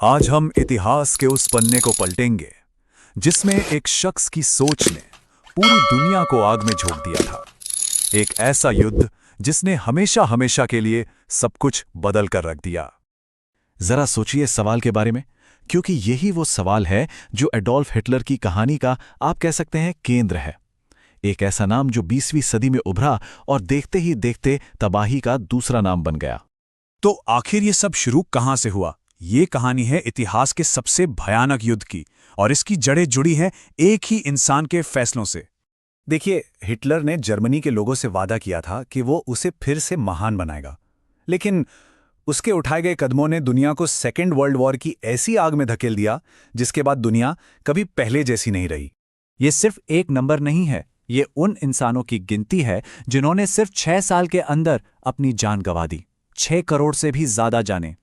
आज हम इतिहास के उस पन्ने को पलटेंगे जिसमें एक शख्स की सोच ने पूरी दुनिया को आग में झोंक दिया था। एक ऐसा युद्ध जिसने हमेशा हमेशा के लिए सब कुछ बदल कर रख दिया। जरा सोचिए इस सवाल के बारे में, क्योंकि यही वो सवाल है जो एडोल्फ हिटलर की कहानी का आप कह सकते हैं केंद्र है। एक ऐसा नाम जो 20वीं सदी में उभरा और देखते ही देखते तबाही का दूसरा नाम बन गया। तो आखिर ये सब शुरू कहां से हुआ? ये कहानी है इतिहास के सबसे भयानक युद्ध की, और इसकी जड़ें जुड़ी हैं एक ही इंसान के फैसलों से। देखिए, हिटलर ने जर्मनी के लोगों से वादा किया था कि वो उसे फिर से महान बनाएगा, लेकिन उसके उठाए गए कदमों ने दुनिया को सेकेंड वर्ल्ड वॉर की ऐसी आग में धकेल दिया जिसके बाद दुनिया कभी पहले जैसी नहीं रही। ये सिर्फ एक नंबर नहीं है, ये उन इंसानों की गिनती है जिन्होंने सिर्फ 6 साल के अंदर अपनी जान गंवा दी। 6 करोड़ से भी ज्यादा जाने।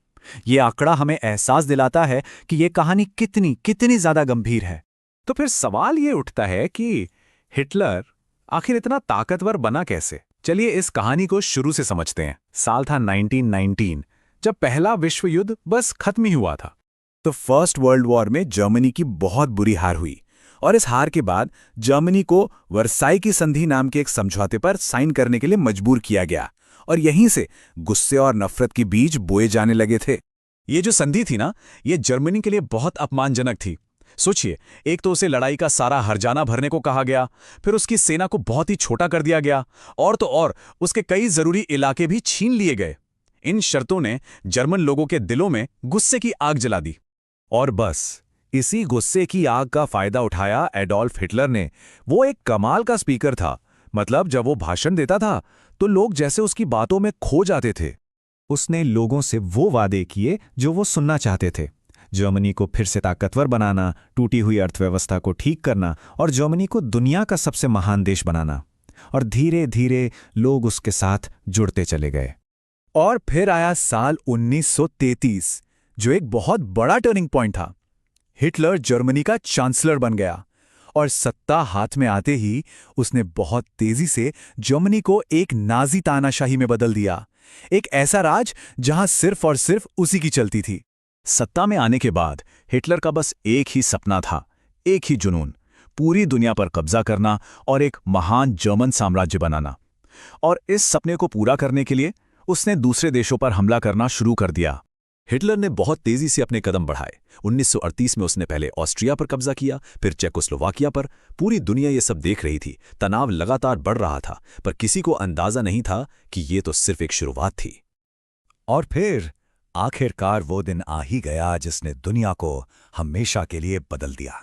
ये आंकड़ा हमें एहसास दिलाता है कि ये कहानी कितनी कितनी ज्यादा गंभीर है। तो फिर सवाल ये उठता है कि हिटलर आखिर इतना ताकतवर बना कैसे? चलिए इस कहानी को शुरू से समझते हैं। साल था 1919, जब पहला विश्व युद्ध बस खत्म ही हुआ था। तो फर्स्ट वर्ल्ड वॉर में जर्मनी की बहुत बुरी हार हुई, और इस हार के बाद जर्मनी को वर्साई की संधि नाम के एक समझौते पर साइन करने के लिए मजबूर किया गया, और यहीं से गुस्से और नफरत के बीज बोए जाने लगे थे। ये जो संधि थी ना, ये जर्मनी के लिए बहुत अपमानजनक थी। सोचिए, एक तो उसे लड़ाई का सारा हर्जाना भरने को कहा गया, फिर उसकी सेना को बहुत ही छोटा कर दिया गया, और तो और उसके कई जरूरी इलाके भी छीन लिए गए। इन शर्तों ने जर्मन लोगों के दिलों में गुस्से की आग जला दी, और बस इसी गुस्से की आग का फायदा उठाया एडोल्फ हिटलर ने। वो एक कमाल का स्पीकर था। मतलब जब वो भाषण देता था तो लोग जैसे उसकी बातों में खो जाते थे। उसने लोगों से वो वादे किए जो वो सुनना चाहते थे। जर्मनी को फिर से ताकतवर बनाना, टूटी हुई अर्थव्यवस्था को ठीक करना और जर्मनी को दुनिया का सबसे महान देश बनाना। और धीरे धीरे लोग उसके साथ जुड़ते चले गए। और फिर आया साल 1933, जो एक बहुत बड़ा टर्निंग पॉइंट था। हिटलर जर्मनी का चांसलर बन गया, और सत्ता हाथ में आते ही उसने बहुत तेजी से जर्मनी को एक नाजी तानाशाही में बदल दिया। एक ऐसा राज जहां सिर्फ और सिर्फ उसी की चलती थी। सत्ता में आने के बाद हिटलर का बस एक ही सपना था, एक ही जुनून, पूरी दुनिया पर कब्जा करना और एक महान जर्मन साम्राज्य बनाना। और इस सपने को पूरा करने के लिए उसने दूसरे देशों पर हमला करना शुरू कर दिया। हिटलर ने बहुत तेजी से अपने कदम बढ़ाए। 1938 में उसने पहले ऑस्ट्रिया पर कब्जा किया, फिर चेकोस्लोवाकिया पर। पूरी दुनिया ये सब देख रही थी। तनाव लगातार बढ़ रहा था, पर किसी को अंदाजा नहीं था कि ये तो सिर्फ एक शुरुआत थी। और फिर आखिरकार वो दिन आ ही गया जिसने दुनिया को हमेशा के लिए बदल दिया।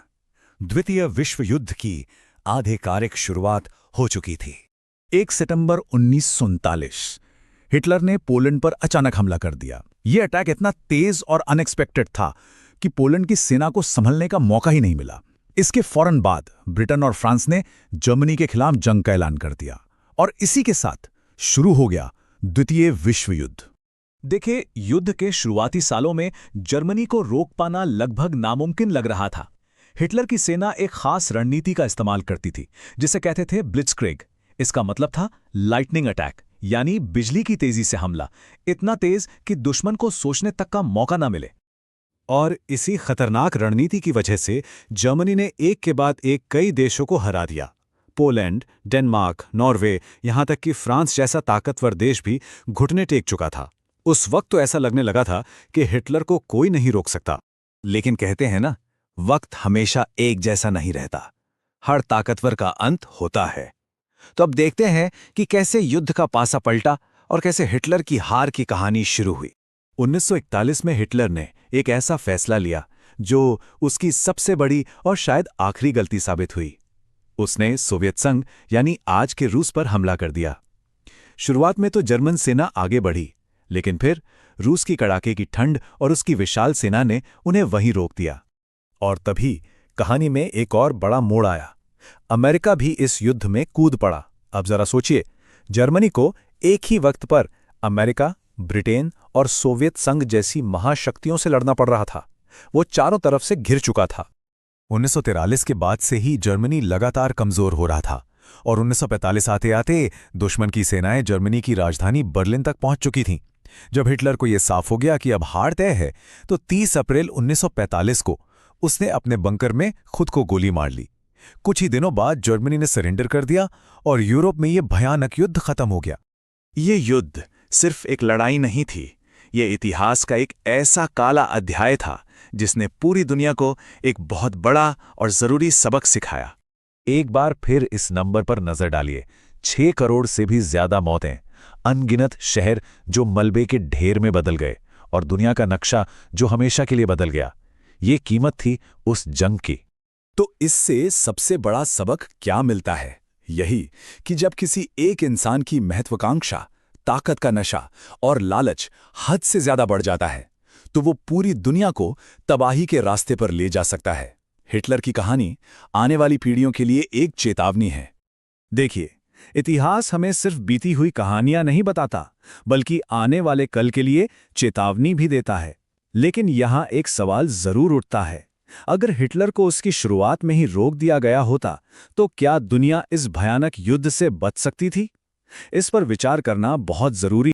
द्वितीय विश्व युद्ध की आधिकारिक शुरुआत हो चुकी थी। 1 सितंबर 1939 हिटलर ने पोलैंड पर अचानक हमला कर दिया। यह अटैक इतना तेज और अनएक्सपेक्टेड था कि पोलैंड की सेना को संभलने का मौका ही नहीं मिला। इसके फौरन बाद ब्रिटेन और फ्रांस ने जर्मनी के खिलाफ जंग का ऐलान कर दिया, और इसी के साथ शुरू हो गया द्वितीय विश्व युद्ध। देखिए, युद्ध के शुरुआती सालों में जर्मनी को रोक पाना लगभग नामुमकिन लग रहा था। हिटलर की सेना एक खास रणनीति का इस्तेमाल करती थी, जिसे कहते थे ब्लिट्जक्रिग। इसका मतलब था लाइटनिंग अटैक, यानी बिजली की तेजी से हमला, इतना तेज कि दुश्मन को सोचने तक का मौका ना मिले। और इसी खतरनाक रणनीति की वजह से जर्मनी ने एक के बाद एक कई देशों को हरा दिया। पोलैंड, डेनमार्क, नॉर्वे, यहां तक कि फ्रांस जैसा ताकतवर देश भी घुटने टेक चुका था। उस वक्त तो ऐसा लगने लगा था कि हिटलर को कोई नहीं रोक सकता। लेकिन कहते हैं ना, वक्त हमेशा एक जैसा नहीं रहता। हर ताकतवर का अंत होता है। तो अब देखते हैं कि कैसे युद्ध का पासा पलटा और कैसे हिटलर की हार की कहानी शुरू हुई। 1941 में हिटलर ने एक ऐसा फैसला लिया जो उसकी सबसे बड़ी और शायद आखिरी गलती साबित हुई। उसने सोवियत संघ यानी आज के रूस पर हमला कर दिया। शुरुआत में तो जर्मन सेना आगे बढ़ी, लेकिन फिर रूस की कड़ाके की ठंड और उसकी विशाल सेना ने उन्हें वहीं रोक दिया। और तभी कहानी में एक और बड़ा मोड़ आया। अमेरिका भी इस युद्ध में कूद पड़ा। अब जरा सोचिए, जर्मनी को एक ही वक्त पर अमेरिका, ब्रिटेन और सोवियत संघ जैसी महाशक्तियों से लड़ना पड़ रहा था। वो चारों तरफ से घिर चुका था। 1943 के बाद से ही जर्मनी लगातार कमजोर हो रहा था, और 1945 आते आते दुश्मन की सेनाएं जर्मनी की राजधानी बर्लिन तक पहुंच चुकी थीं। जब हिटलर को यह साफ हो गया कि अब हार तय है, तो 30 अप्रैल 1945 को उसने अपने बंकर में खुद को गोली मार ली। कुछ ही दिनों बाद जर्मनी ने सरेंडर कर दिया और यूरोप में यह भयानक युद्ध खत्म हो गया। ये युद्ध सिर्फ एक लड़ाई नहीं थी, ये इतिहास का एक ऐसा काला अध्याय था जिसने पूरी दुनिया को एक बहुत बड़ा और जरूरी सबक सिखाया। एक बार फिर इस नंबर पर नजर डालिए, 6 करोड़ से भी ज्यादा मौतें, अनगिनत शहर जो मलबे के ढेर में बदल गए, और दुनिया का नक्शा जो हमेशा के लिए बदल गया। ये कीमत थी उस जंग की। तो इससे सबसे बड़ा सबक क्या मिलता है? यही कि जब किसी एक इंसान की महत्वाकांक्षा, ताकत का नशा और लालच हद से ज्यादा बढ़ जाता है, तो वो पूरी दुनिया को तबाही के रास्ते पर ले जा सकता है। हिटलर की कहानी आने वाली पीढ़ियों के लिए एक चेतावनी है। देखिए, इतिहास हमें सिर्फ बीती हुई कहानियां नहीं बताता, बल्कि आने वाले कल के लिए चेतावनी भी देता है। लेकिन यहां एक सवाल जरूर उठता है, अगर हिटलर को उसकी शुरुआत में ही रोक दिया गया होता, तो क्या दुनिया इस भयानक युद्ध से बच सकती थी? इस पर विचार करना बहुत जरूरी